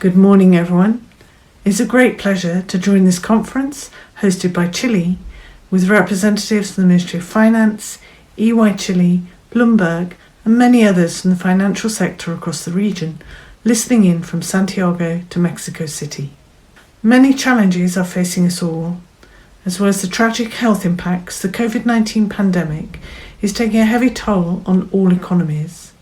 Good morning, everyone. It's a great pleasure to join this conference hosted by Chile with representatives from the Ministry of Finance, EY Chile, Bloomberg, and many others from the financial sector across the region, listening in from Santiago to Mexico City. Many challenges are facing us all, as well as the tragic health impacts the COVID-19 pandemic is taking a heavy toll on all economies.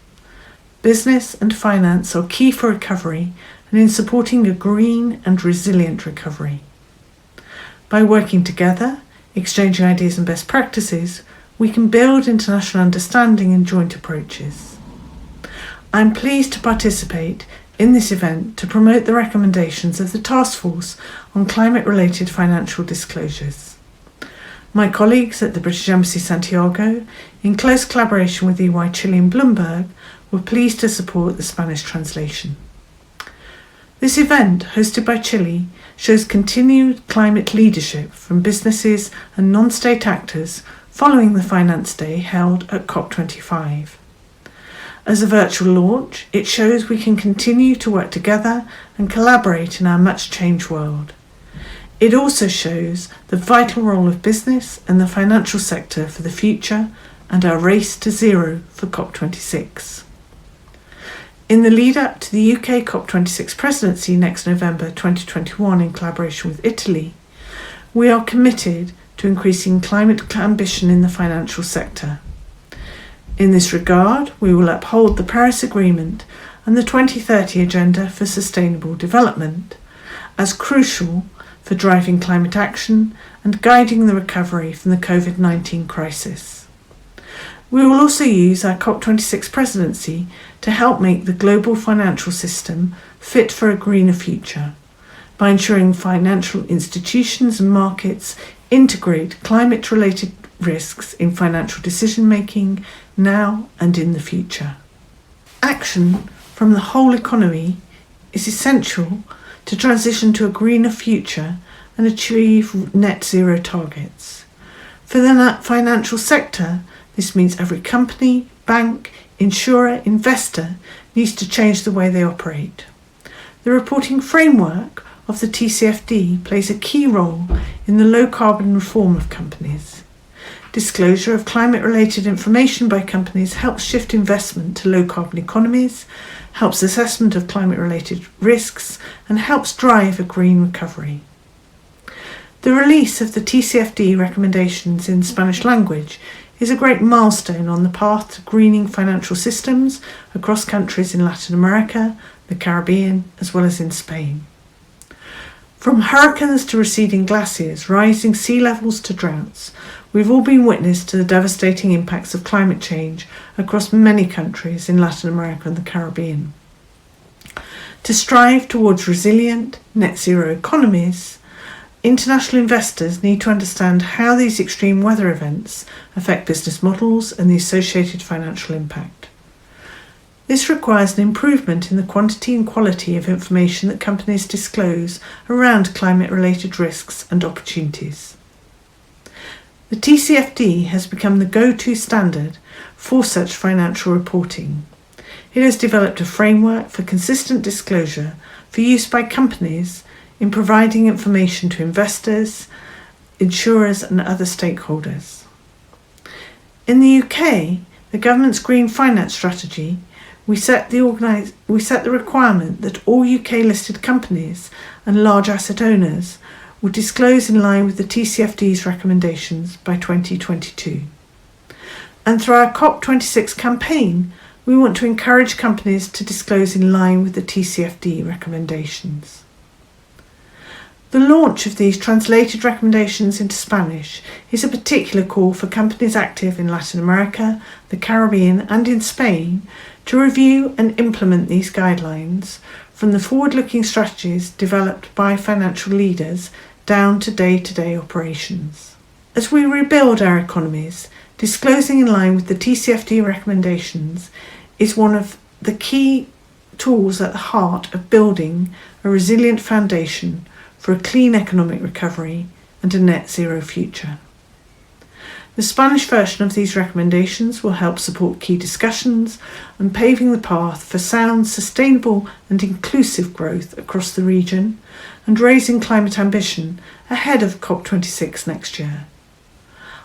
Business and finance are key for recovery and in supporting a green and resilient recovery. By working together, exchanging ideas and best practices, we can build international understanding and joint approaches. I'm pleased to participate in this event to promote the recommendations of the Task Force on Climate-Related Financial Disclosures. My colleagues at the British Embassy Santiago, in close collaboration with EY Chile and Bloomberg, were pleased to support the Spanish translation. This event, hosted by Chile, shows continued climate leadership from businesses and non-state actors following the Finance Day held at COP25. As a virtual launch, it shows we can continue to work together and collaborate in our much-changed world. It also shows the vital role of business and the financial sector for the future and our race to zero for COP26. In the lead-up to the UK COP26 presidency next November 2021 in collaboration with Italy, we are committed to increasing climate ambition in the financial sector. In this regard, we will uphold the Paris Agreement and the 2030 Agenda for Sustainable Development as crucial for driving climate action and guiding the recovery from the COVID-19 crisis. We will also use our COP26 presidency to help make the global financial system fit for a greener future by ensuring financial institutions and markets integrate climate-related risks in financial decision-making now and in the future. Action from the whole economy is essential to transition to a greener future and achieve net zero targets. For the financial sector, this means every company, bank, insurer, investor needs to change the way they operate. The reporting framework of the TCFD plays a key role in the low-carbon reform of companies. Disclosure of climate-related information by companies helps shift investment to low-carbon economies, helps assessment of climate-related risks, and helps drive a green recovery. The release of the TCFD recommendations in Spanish language is a great milestone on the path to greening financial systems across countries in Latin America, the Caribbean, as well as in Spain. From hurricanes to receding glaciers, rising sea levels to droughts, we've all been witness to the devastating impacts of climate change across many countries in Latin America and the Caribbean. To strive towards resilient, net zero economies, international investors need to understand how these extreme weather events affect business models and the associated financial impact. This requires an improvement in the quantity and quality of information that companies disclose around climate-related risks and opportunities. The TCFD has become the go-to standard for such financial reporting. It has developed a framework for consistent disclosure for use by companies in providing information to investors, insurers and other stakeholders. In the UK, the government's Green Finance Strategy, we set the requirement that all UK-listed companies and large asset owners would disclose in line with the TCFD's recommendations by 2022. And through our COP26 campaign, we want to encourage companies to disclose in line with the TCFD recommendations. The launch of these translated recommendations into Spanish is a particular call for companies active in Latin America, the Caribbean and in Spain to review and implement these guidelines from the forward-looking strategies developed by financial leaders down to day-to-day operations. As we rebuild our economies, disclosing in line with the TCFD recommendations is one of the key tools at the heart of building a resilient foundation for a clean economic recovery and a net zero future. The Spanish version of these recommendations will help support key discussions and paving the path for sound, sustainable and inclusive growth across the region and raising climate ambition ahead of COP26 next year.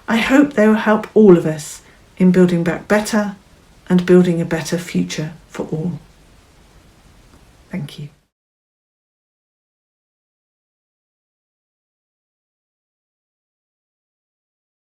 I hope they will help all of us in building back better and building a better future for all. Thank you.